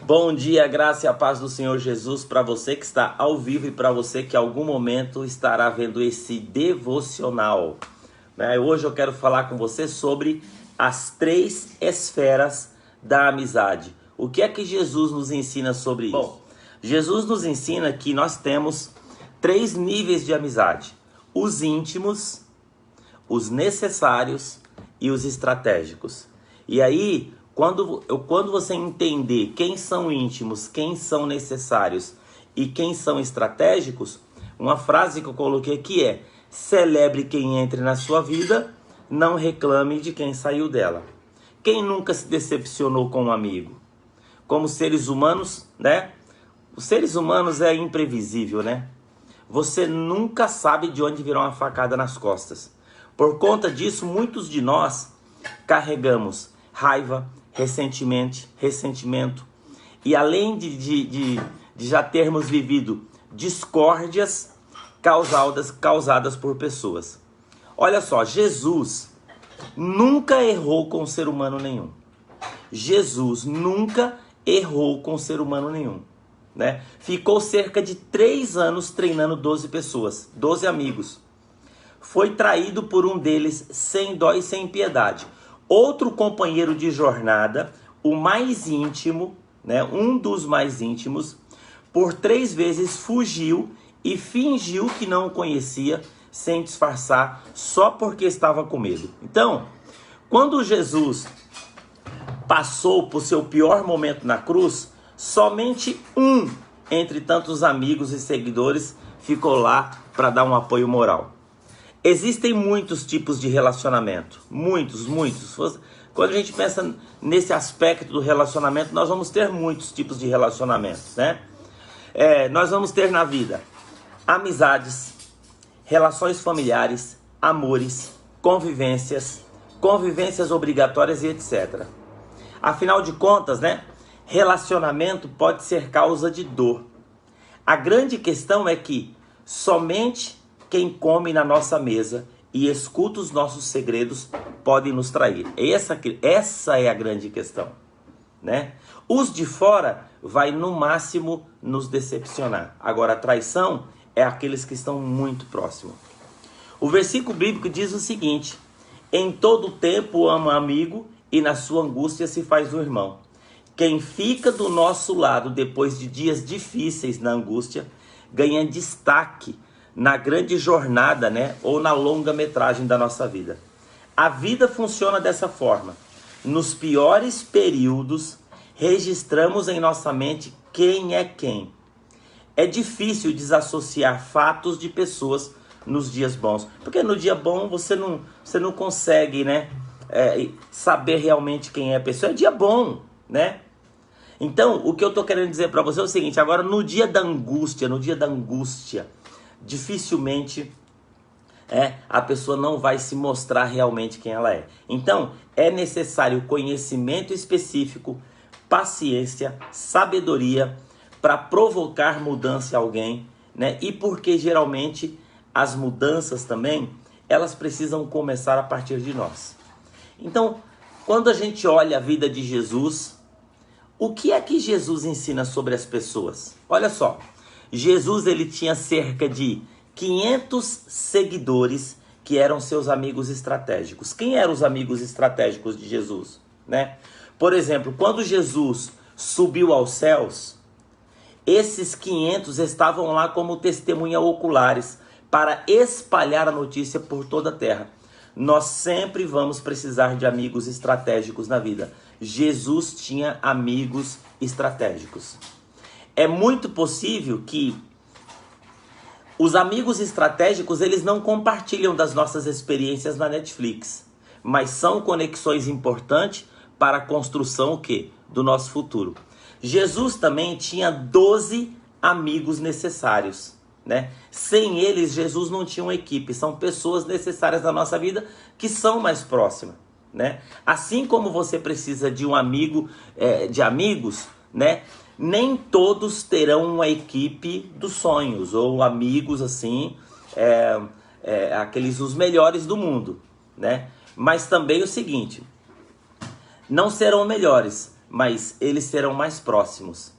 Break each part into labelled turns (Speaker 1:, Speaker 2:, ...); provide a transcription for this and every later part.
Speaker 1: Bom dia, graça e a paz do Senhor Jesus para você que está ao vivo e para você que em algum momento estará vendo esse devocional. Hoje eu quero falar com você sobre as 3 esferas da amizade. O que é que Jesus nos ensina sobre isso? Bom, Jesus nos ensina que nós temos 3 níveis de amizade: os íntimos, os necessários e os estratégicos. E aí, quando você entender quem são íntimos, quem são necessários e quem são estratégicos, uma frase que eu coloquei aqui é: celebre quem entre na sua vida, não reclame de quem saiu dela. Quem nunca se decepcionou com um amigo? Como seres humanos, né? Os seres humanos é imprevisível, né? Você nunca sabe de onde virá uma facada nas costas. Por conta disso, muitos de nós carregamos raiva, ressentimento, e além de já termos vivido discórdias causadas por pessoas. Olha só, Jesus nunca errou com ser humano nenhum. Jesus nunca errou com ser humano nenhum, né? Ficou cerca de 3 anos treinando 12 pessoas, 12 amigos. Foi traído por um deles sem dó e sem piedade. Outro companheiro de jornada, o mais íntimo, né, um dos mais íntimos, por 3 vezes fugiu e fingiu que não o conhecia, sem disfarçar, só porque estava com medo. Então, quando Jesus passou por seu pior momento na cruz, somente um entre tantos amigos e seguidores ficou lá para dar um apoio moral. Existem muitos tipos de relacionamento, muitos. Quando a gente pensa nesse aspecto do relacionamento, nós vamos ter muitos tipos de relacionamentos, né? Nós vamos ter na vida amizades, relações familiares, amores, convivências obrigatórias e etc. Afinal de contas, né? Relacionamento pode ser causa de dor. A grande questão é que somente quem come na nossa mesa e escuta os nossos segredos pode nos trair. Essa é a grande questão, né? Os de fora vai no máximo nos decepcionar. Agora, a traição é aqueles que estão muito próximos. O versículo bíblico diz o seguinte: em todo tempo ama amigo e na sua angústia se faz um irmão. Quem fica do nosso lado depois de dias difíceis na angústia ganha destaque na grande jornada, né? Ou na longa metragem da nossa vida. A vida funciona dessa forma. Nos piores períodos, registramos em nossa mente quem é quem. É difícil desassociar fatos de pessoas nos dias bons. Porque no dia bom você não consegue, né? Saber realmente quem é a pessoa. É dia bom, né? Então, o que eu tô querendo dizer para você é o seguinte: agora no dia da angústia, dificilmente a pessoa não vai se mostrar realmente quem ela é. Então, é necessário conhecimento específico, paciência, sabedoria para provocar mudança em alguém, né? E porque geralmente as mudanças também, elas precisam começar a partir de nós. Então, quando a gente olha a vida de Jesus, o que é que Jesus ensina sobre as pessoas? Olha só, Jesus ele tinha cerca de 500 seguidores que eram seus amigos estratégicos. Quem eram os amigos estratégicos de Jesus, né? Por exemplo, quando Jesus subiu aos céus, esses 500 estavam lá como testemunhas oculares para espalhar a notícia por toda a terra. Nós sempre vamos precisar de amigos estratégicos na vida. Jesus tinha amigos estratégicos. É muito possível que os amigos estratégicos, eles não compartilham das nossas experiências na Netflix, mas são conexões importantes para a construção o quê? Do nosso futuro. Jesus também tinha 12 amigos necessários, né? Sem eles, Jesus não tinha uma equipe. São pessoas necessárias na nossa vida que são mais próximas, né? Assim como você precisa de um amigo, de amigos, né? Nem todos terão uma equipe dos sonhos ou amigos assim, aqueles os melhores do mundo, né? Mas também o seguinte: não serão melhores, mas eles serão mais próximos.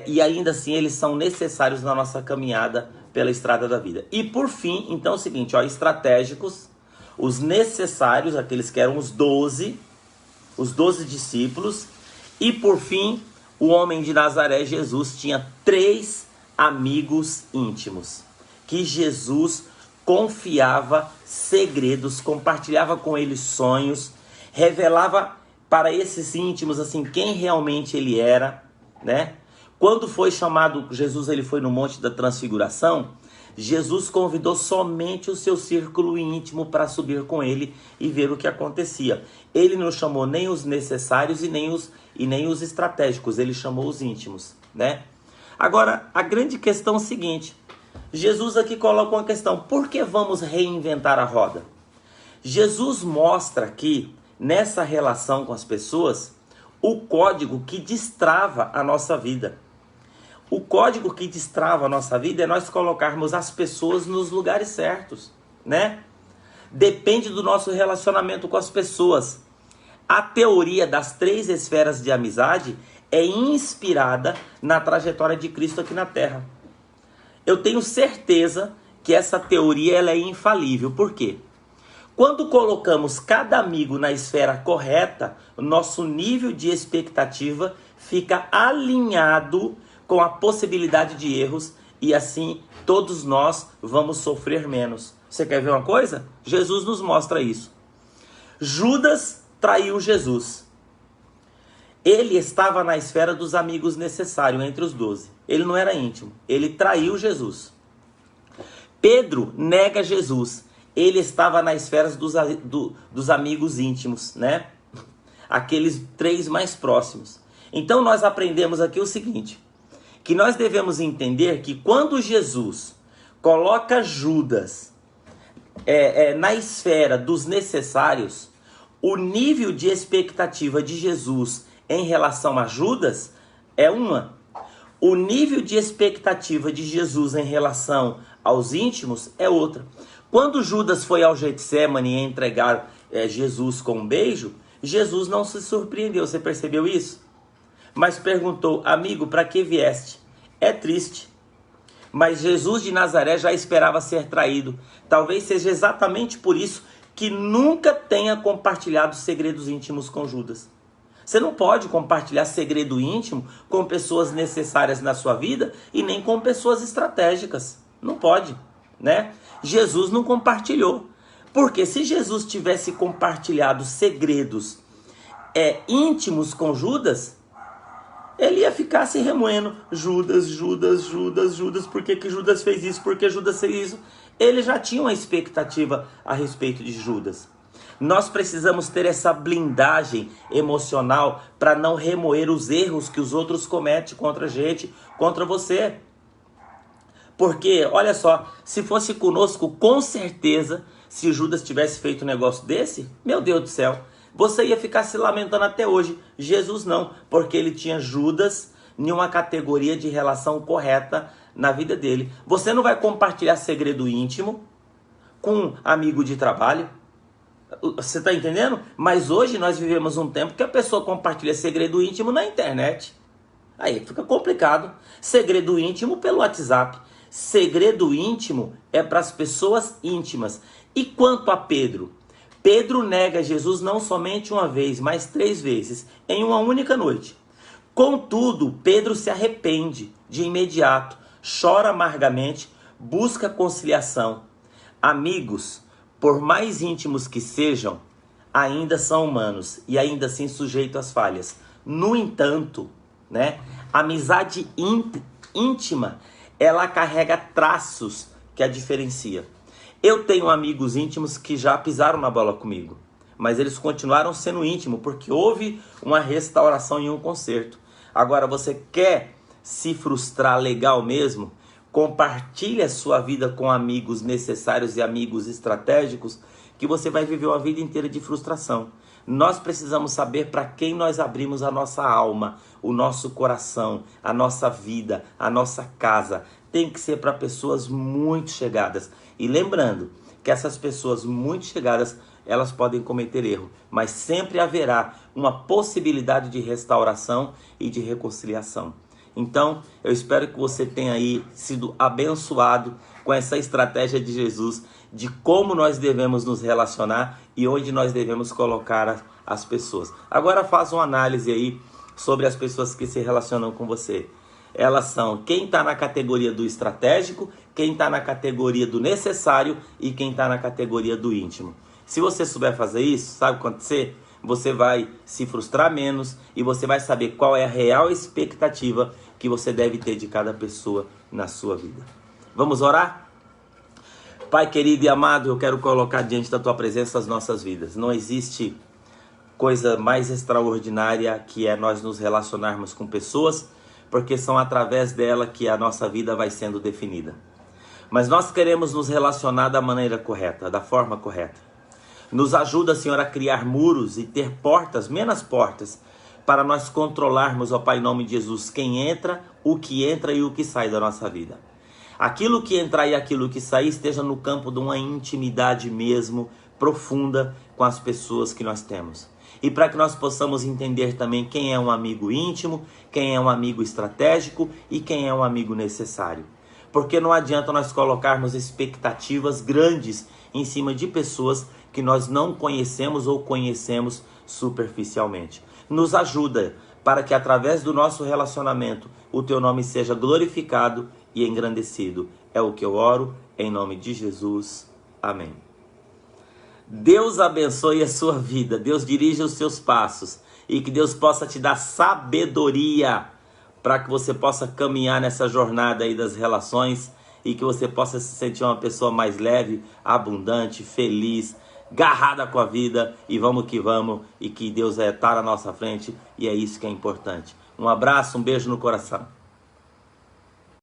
Speaker 1: E ainda assim eles são necessários na nossa caminhada pela estrada da vida. E por fim, então é o seguinte, ó, estratégicos, os necessários, aqueles que eram os 12 discípulos. E por fim, o homem de Nazaré, Jesus, tinha 3 amigos íntimos, que Jesus confiava segredos, compartilhava com eles sonhos, revelava para esses íntimos assim quem realmente ele era, né? Quando foi chamado Jesus, ele foi no Monte da Transfiguração, Jesus convidou somente o seu círculo íntimo para subir com ele e ver o que acontecia. Ele não chamou nem os necessários e nem os estratégicos, ele chamou os íntimos, né? Agora, a grande questão é o seguinte, Jesus aqui coloca uma questão, por que vamos reinventar a roda? Jesus mostra aqui, nessa relação com as pessoas, o código que destrava a nossa vida. O código que destrava a nossa vida é nós colocarmos as pessoas nos lugares certos, né? Depende do nosso relacionamento com as pessoas. A teoria das 3 esferas de amizade é inspirada na trajetória de Cristo aqui na Terra. Eu tenho certeza que essa teoria ela é infalível. Por quê? Quando colocamos cada amigo na esfera correta, o nosso nível de expectativa fica alinhado com a possibilidade de erros e assim todos nós vamos sofrer menos. Você quer ver uma coisa? Jesus nos mostra isso. Judas traiu Jesus. Ele estava na esfera dos amigos necessários entre os 12. Ele não era íntimo. Ele traiu Jesus. Pedro nega Jesus. Ele estava na esfera dos amigos íntimos, né? Aqueles 3 mais próximos. Então nós aprendemos aqui o seguinte, que nós devemos entender que quando Jesus coloca Judas na esfera dos necessários, o nível de expectativa de Jesus em relação a Judas é uma. O nível de expectativa de Jesus em relação aos íntimos é outra. Quando Judas foi ao Getsemane entregar Jesus com um beijo, Jesus não se surpreendeu, você percebeu isso? Mas perguntou, amigo, para que vieste? É triste. Mas Jesus de Nazaré já esperava ser traído. Talvez seja exatamente por isso que nunca tenha compartilhado segredos íntimos com Judas. Você não pode compartilhar segredo íntimo com pessoas necessárias na sua vida e nem com pessoas estratégicas. Não pode, né? Jesus não compartilhou. Porque se Jesus tivesse compartilhado segredos íntimos com Judas, ele ia ficar se remoendo. Judas, por que Judas fez isso? Por que Judas fez isso? Ele já tinha uma expectativa a respeito de Judas. Nós precisamos ter essa blindagem emocional para não remoer os erros que os outros cometem contra a gente, contra você. Porque, olha só, se fosse conosco, com certeza, se Judas tivesse feito um negócio desse, meu Deus do céu, você ia ficar se lamentando até hoje. Jesus não, porque ele tinha Judas em uma categoria de relação correta na vida dele. Você não vai compartilhar segredo íntimo com um amigo de trabalho. Você está entendendo? Mas hoje nós vivemos um tempo que a pessoa compartilha segredo íntimo na internet. Aí fica complicado. Segredo íntimo pelo WhatsApp. Segredo íntimo é para as pessoas íntimas. E quanto a Pedro? Pedro nega Jesus não somente uma vez, mas 3 vezes, em uma única noite. Contudo, Pedro se arrepende de imediato, chora amargamente, busca conciliação. Amigos, por mais íntimos que sejam, ainda são humanos e ainda assim sujeitos às falhas. No entanto, né, a amizade íntima, ela carrega traços que a diferencia. Eu tenho amigos íntimos que já pisaram na bola comigo, mas eles continuaram sendo íntimos porque houve uma restauração e um conserto. Agora, você quer se frustrar legal mesmo? Compartilhe a sua vida com amigos necessários e amigos estratégicos, que você vai viver uma vida inteira de frustração. Nós precisamos saber para quem nós abrimos a nossa alma, o nosso coração, a nossa vida, a nossa casa. Tem que ser para pessoas muito chegadas. E lembrando que essas pessoas muito chegadas elas podem cometer erro, mas sempre haverá uma possibilidade de restauração e de reconciliação. Então, eu espero que você tenha aí sido abençoado com essa estratégia de Jesus, de como nós devemos nos relacionar e onde nós devemos colocar as pessoas. Agora faça uma análise aí sobre as pessoas que se relacionam com você. Elas são quem está na categoria do estratégico, quem está na categoria do necessário e quem está na categoria do íntimo. Se você souber fazer isso, sabe o que acontecer? Você vai se frustrar menos e você vai saber qual é a real expectativa que você deve ter de cada pessoa na sua vida. Vamos orar? Pai querido e amado, eu quero colocar diante da tua presença as nossas vidas. Não existe coisa mais extraordinária que é nós nos relacionarmos com pessoas, porque são através dela que a nossa vida vai sendo definida. Mas nós queremos nos relacionar da maneira correta, da forma correta. Nos ajuda, Senhor, a criar muros e ter portas, menos portas, para nós controlarmos, ó Pai, em nome de Jesus, quem entra, o que entra e o que sai da nossa vida. Aquilo que entrar e aquilo que sair esteja no campo de uma intimidade mesmo, profunda, com as pessoas que nós temos. E para que nós possamos entender também quem é um amigo íntimo, quem é um amigo estratégico e quem é um amigo necessário. Porque não adianta nós colocarmos expectativas grandes em cima de pessoas que nós não conhecemos ou conhecemos superficialmente. Nos ajuda para que através do nosso relacionamento o teu nome seja glorificado e engrandecido. É o que eu oro em nome de Jesus. Amém. Deus abençoe a sua vida, Deus dirija os seus passos e que Deus possa te dar sabedoria para que você possa caminhar nessa jornada aí das relações e que você possa se sentir uma pessoa mais leve, abundante, feliz, garrada com a vida e vamos que vamos e que Deus está na nossa frente e é isso que é importante. Um abraço, um beijo no coração.